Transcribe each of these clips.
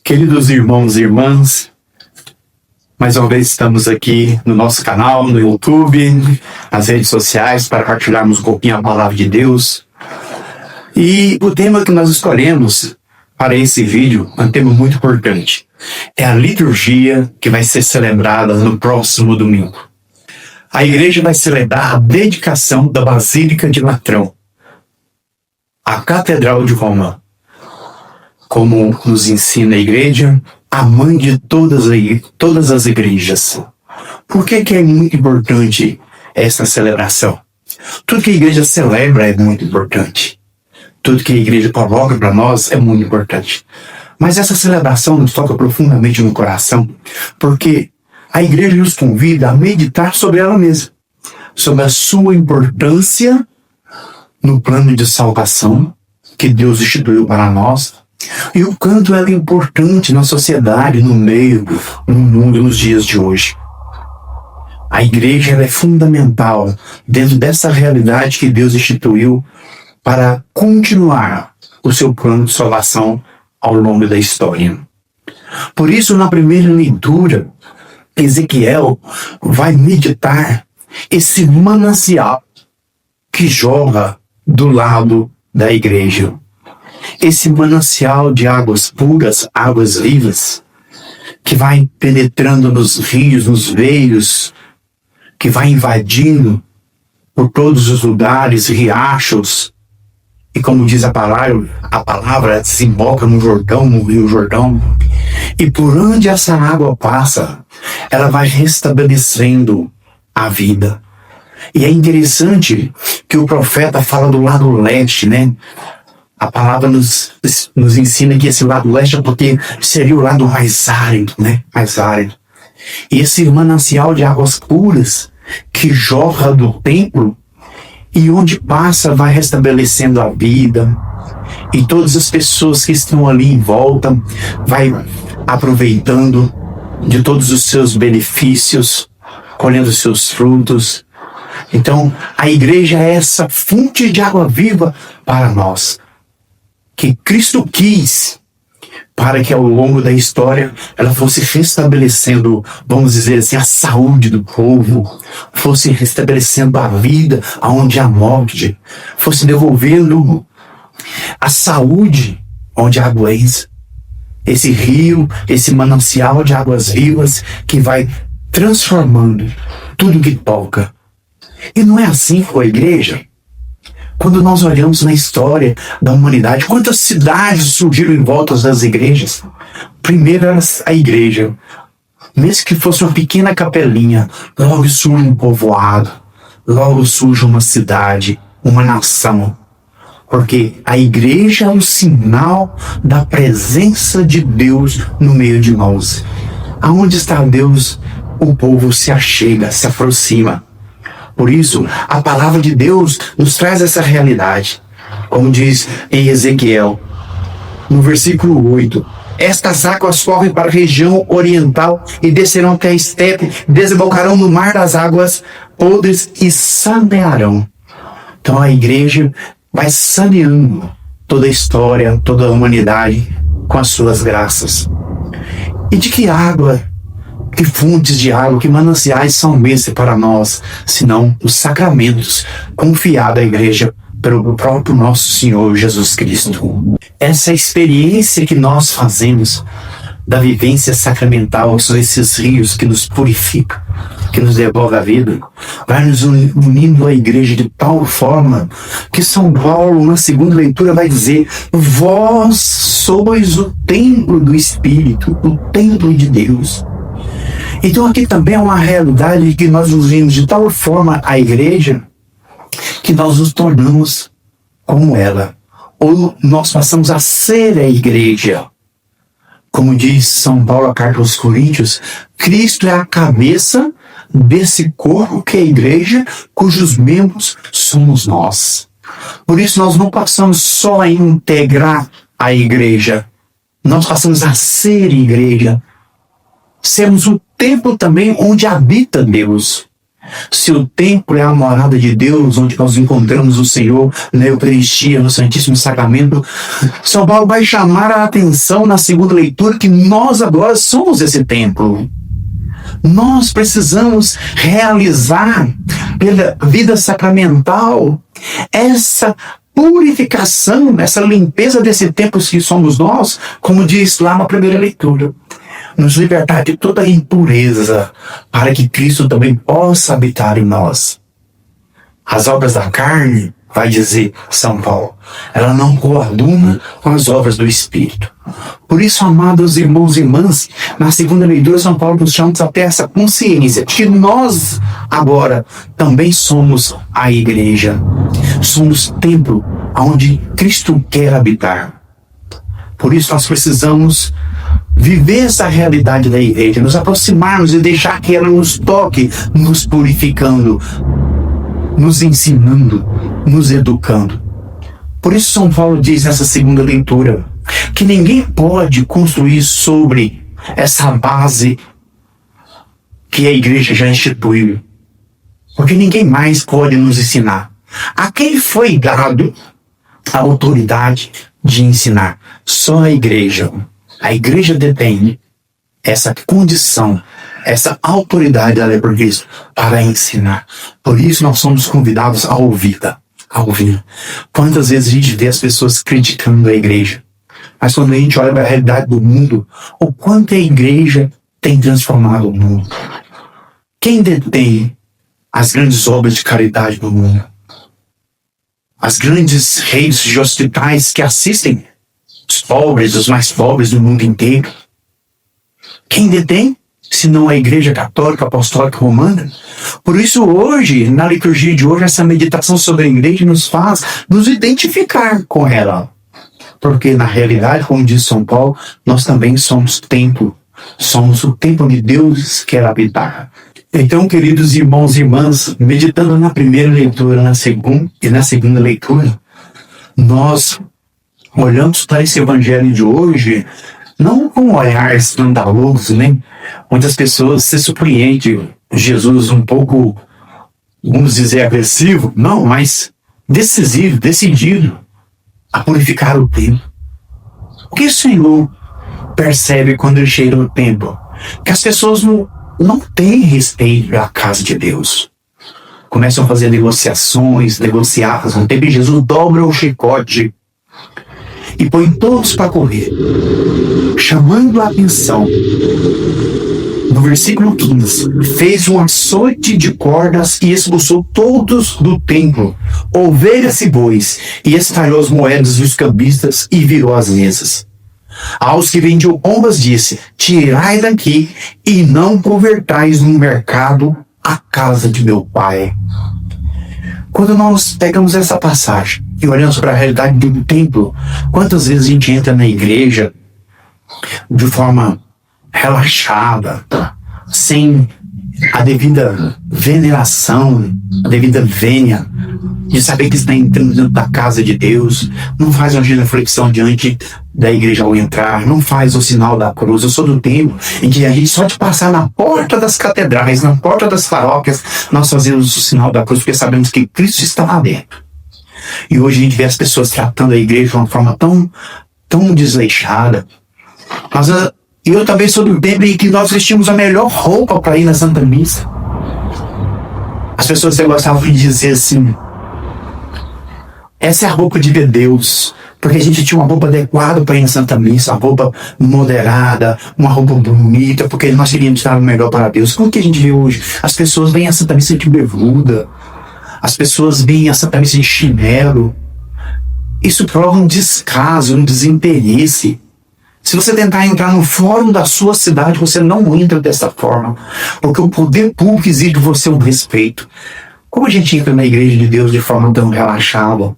Queridos irmãos e irmãs, mais uma vez estamos aqui no nosso canal, no YouTube, nas redes sociais, para partilharmos um pouquinho a palavra de Deus. E o tema que nós escolhemos para esse vídeo é um tema muito importante. É a liturgia que vai ser celebrada no próximo domingo. A igreja vai celebrar a dedicação da Basílica de Latrão, a Catedral de Roma. Como nos ensina a igreja, a mãe de todas as igrejas. Por que é muito importante essa celebração? Tudo que a igreja celebra é muito importante. Tudo que a igreja coloca para nós é muito importante. Mas essa celebração nos toca profundamente no coração, porque a igreja nos convida a meditar sobre ela mesma, sobre a sua importância no plano de salvação que Deus instituiu para nós, e o quanto ela é importante na sociedade, no meio, no mundo, nos dias de hoje. A igreja ela é fundamental dentro dessa realidade que Deus instituiu para continuar o seu plano de salvação ao longo da história. Por isso, na primeira leitura, Ezequiel vai meditar esse manancial que jorra do lado da igreja. Esse manancial de águas puras, águas vivas, que vai penetrando nos rios, nos veios, que vai invadindo por todos os lugares, riachos, e como diz a palavra desemboca no Jordão, no Rio Jordão, e por onde essa água passa, ela vai restabelecendo a vida. E é interessante que o profeta fala do lado leste, né? A palavra nos ensina que esse lado leste é porque seria o lado mais árido, né? Mais árido. E esse manancial de águas puras que jorra do templo e onde passa vai restabelecendo a vida. E todas as pessoas que estão ali em volta vai aproveitando de todos os seus benefícios, colhendo os seus frutos. Então, a igreja é essa fonte de água viva para nós, que Cristo quis para que ao longo da história ela fosse restabelecendo, vamos dizer assim, a saúde do povo, fosse restabelecendo a vida aonde há morte, fosse devolvendo a saúde onde há doença. Esse rio, esse manancial de águas vivas que vai transformando tudo que toca. E não é assim com a igreja? Quando nós olhamos na história da humanidade, quantas cidades surgiram em volta das igrejas? Primeiro era a igreja. Mesmo que fosse uma pequena capelinha, logo surge um povoado, logo surge uma cidade, uma nação. Porque a igreja é o sinal da presença de Deus no meio de nós. Aonde está Deus, o povo se achega, se aproxima. Por isso, a palavra de Deus nos traz essa realidade. Como diz em Ezequiel, no versículo 8, estas águas correm para a região oriental e descerão até a estepe, desembocarão no mar das águas podres e sanearão. Então a igreja vai saneando toda a história, toda a humanidade com as suas graças. E de que água? Que fontes de água, que mananciais são esses para nós, senão os sacramentos confiados à igreja pelo próprio nosso Senhor Jesus Cristo. Essa experiência que nós fazemos da vivência sacramental, são esses rios que nos purificam, que nos devolve a vida, vai nos unindo à igreja de tal forma que São Paulo, na segunda leitura, vai dizer: vós sois o templo do Espírito, o templo de Deus. Então aqui também é uma realidade que nós nos vimos de tal forma a igreja que nós nos tornamos como ela, ou nós passamos a ser a igreja. Como diz São Paulo, a carta aos Coríntios, Cristo é a cabeça desse corpo que é a igreja, cujos membros somos nós. Por isso nós não passamos só a integrar a igreja, nós passamos a ser igreja. Sermos o templo também onde habita Deus. Se o templo é a morada de Deus, onde nós encontramos o Senhor na Eucaristia, no Santíssimo Sacramento, São Paulo vai chamar a atenção na segunda leitura que nós agora somos esse templo. Nós precisamos realizar pela vida sacramental essa purificação, essa limpeza desse templo que somos nós, como diz lá na primeira leitura. Nos libertar de toda impureza, para que Cristo também possa habitar em nós. As obras da carne, vai dizer São Paulo, ela não coaduna com as obras do Espírito. Por isso, amados irmãos e irmãs, na segunda leitura, São Paulo nos chama até essa consciência de que nós, agora, também somos a igreja. Somos templo onde Cristo quer habitar. Por isso, nós precisamos viver essa realidade da igreja, nos aproximarmos e deixar que ela nos toque, nos purificando, nos ensinando, nos educando. Por isso São Paulo diz nessa segunda leitura que ninguém pode construir sobre essa base que a igreja já instituiu, porque ninguém mais pode nos ensinar. A quem foi dado a autoridade de ensinar? Só a igreja. A igreja detém essa condição, essa autoridade dada por Cristo para ensinar. Por isso nós somos convidados a ouvir. Quantas vezes a gente vê as pessoas criticando a igreja, mas quando a gente olha para a realidade do mundo, o quanto a igreja tem transformado o mundo. Quem detém as grandes obras de caridade no mundo? As grandes redes de hospitais que assistem os pobres, os mais pobres do mundo inteiro. Quem detém? Se não a Igreja Católica Apostólica Romana. Por isso hoje, na liturgia de hoje, essa meditação sobre a igreja nos faz nos identificar com ela. Porque na realidade, como diz São Paulo, nós também somos templo. Somos o templo de Deus que quer habitar. Então, queridos irmãos e irmãs, meditando na primeira leitura na segunda leitura, nós olhamos para esse evangelho de hoje, não com um olhar escandaloso, né? Muitas pessoas se surpreendem Jesus um pouco, vamos dizer, agressivo, não, mas decisivo, decidido a purificar o templo. O que o Senhor percebe quando ele chega no templo? Que as pessoas não têm respeito à casa de Deus. Começam a fazer negociações, negociatas no templo, e Jesus dobra o chicote e põe todos para correr, chamando a atenção. No versículo 15, fez um açoite de cordas e expulsou todos do templo, ovelhas e bois, e espalhou as moedas dos cambistas e virou as mesas. Aos que vendiam pombas disse: tirai daqui e não convertais no mercado a casa de meu pai. Quando nós pegamos essa passagem e olhamos para a realidade do templo, quantas vezes a gente entra na igreja de forma relaxada, sem a devida veneração, a devida vênia, de saber que está entrando dentro da casa de Deus, não faz uma reflexão diante da igreja ao entrar, não faz o sinal da cruz. Eu sou do tempo em que a gente só de passar na porta das catedrais, na porta das paróquias, nós fazemos o sinal da cruz, porque sabemos que Cristo está lá dentro. E hoje a gente vê as pessoas tratando a igreja de uma forma tão desleixada. Mas eu também sou do tempo em que nós vestimos a melhor roupa para ir na Santa Missa. As pessoas gostavam de dizer assim: essa é a roupa de ver Deus, porque a gente tinha uma roupa adequada para ir na Santa Missa, uma roupa moderada, uma roupa bonita, porque nós queríamos estar o melhor para Deus. Como que a gente vê hoje? As pessoas vêm à Santa Missa de bermuda, as pessoas vêm à Santa Missa de chinelo. Isso prova um descaso, um desinteresse. Se você tentar entrar no fórum da sua cidade, você não entra dessa forma, porque o poder público exige de você um respeito. Como a gente entra na igreja de Deus de forma tão relaxada?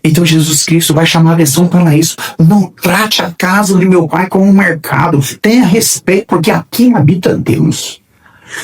Então Jesus Cristo vai chamar a atenção para isso. Não trate a casa de meu pai como um mercado. Tenha respeito, porque aqui habita Deus.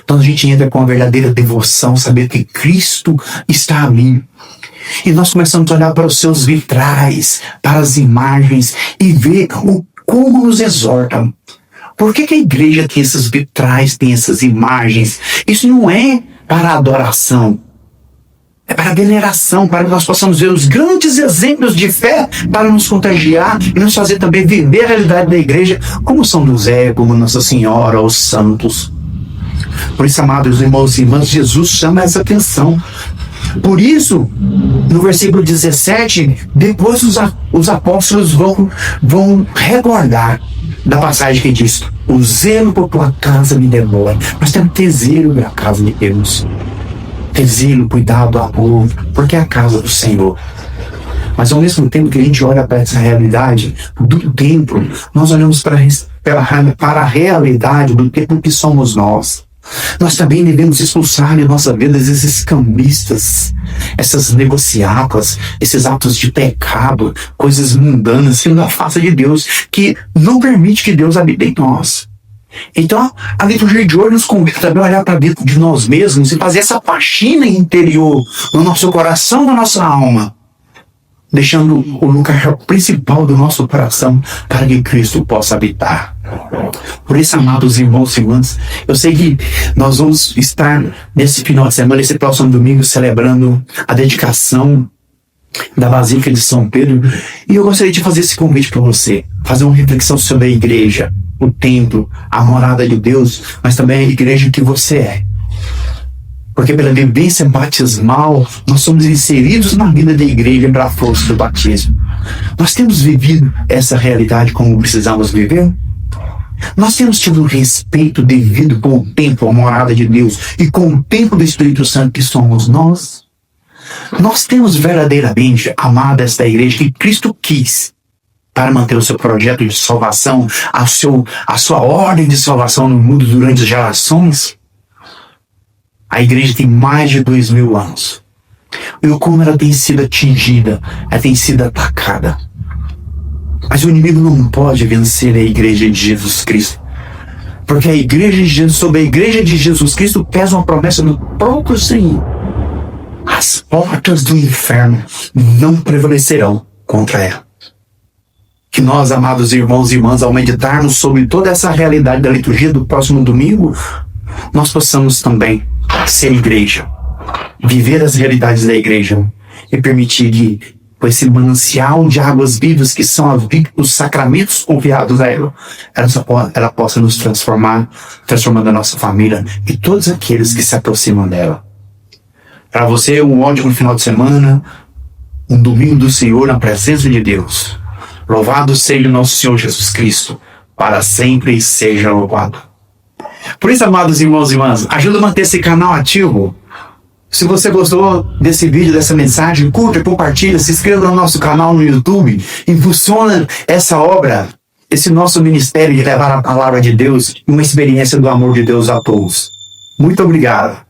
Então a gente entra com a verdadeira devoção, saber que Cristo está ali. E nós começamos a olhar para os seus vitrais, para as imagens, e ver como nos exortam. Por que a igreja tem esses vitrais, tem essas imagens? Isso não é para a adoração, é para a veneração, para que nós possamos ver os grandes exemplos de fé para nos contagiar e nos fazer também viver a realidade da igreja, como São José, como Nossa Senhora, os santos. Por isso, amados irmãos e irmãs, Jesus chama essa atenção. Por isso, no versículo 17, depois os apóstolos vão recordar da passagem que diz: o zelo por tua casa me devora. Nós temos que ter zelo pela casa de Deus. Ter zelo, cuidado, amor, porque é a casa do Senhor. Mas ao mesmo tempo que a gente olha para essa realidade do templo, nós olhamos para a realidade do templo que somos nós. Nós também devemos expulsar em nossa vida esses cambistas, essas negociatas, esses atos de pecado, coisas mundanas, sendo a face de Deus, que não permite que Deus habite em nós. Então, a liturgia de hoje nos convida também a olhar para dentro de nós mesmos e fazer essa faxina interior no nosso coração, na nossa alma, deixando o lugar principal do nosso coração para que Cristo possa habitar. Por isso, amados irmãos e irmãs, eu sei que nós vamos estar nesse final de semana, esse próximo domingo, celebrando a dedicação da Basílica de São Pedro, e eu gostaria de fazer esse convite para você, fazer uma reflexão sobre a igreja, o templo, a morada de Deus, mas também a igreja que você é. Porque pela vivência batismal, nós somos inseridos na vida da igreja pela força do batismo. Nós temos vivido essa realidade como precisamos viver? Nós temos tido um respeito devido com o templo, a morada de Deus, e com o templo do Espírito Santo que somos nós? Nós temos verdadeiramente amado esta igreja que Cristo quis para manter o seu projeto de salvação, a sua ordem de salvação no mundo durante as gerações? A igreja tem mais de 2000 anos. E como ela tem sido atingida, ela tem sido atacada. Mas o inimigo não pode vencer a igreja de Jesus Cristo. Porque a igreja de Jesus, sobre a igreja de Jesus Cristo pesa uma promessa do próprio Senhor. As portas do inferno não prevalecerão contra ela. Que nós, amados irmãos e irmãs, ao meditarmos sobre toda essa realidade da liturgia do próximo domingo, nós possamos também ser igreja, viver as realidades da igreja e permitir que, com esse manancial de águas vivas que são os sacramentos confiados a ela possa nos transformando a nossa família e todos aqueles que se aproximam dela. Para você, um ótimo final de semana, um domingo do Senhor na presença de Deus. Louvado seja o nosso Senhor Jesus Cristo, para sempre seja louvado. Por isso, amados irmãos e irmãs, ajuda a manter esse canal ativo. Se você gostou desse vídeo, dessa mensagem, curta, compartilha, se inscreva no nosso canal no YouTube, impulsiona essa obra, esse nosso ministério de levar a palavra de Deus e uma experiência do amor de Deus a todos. Muito obrigado.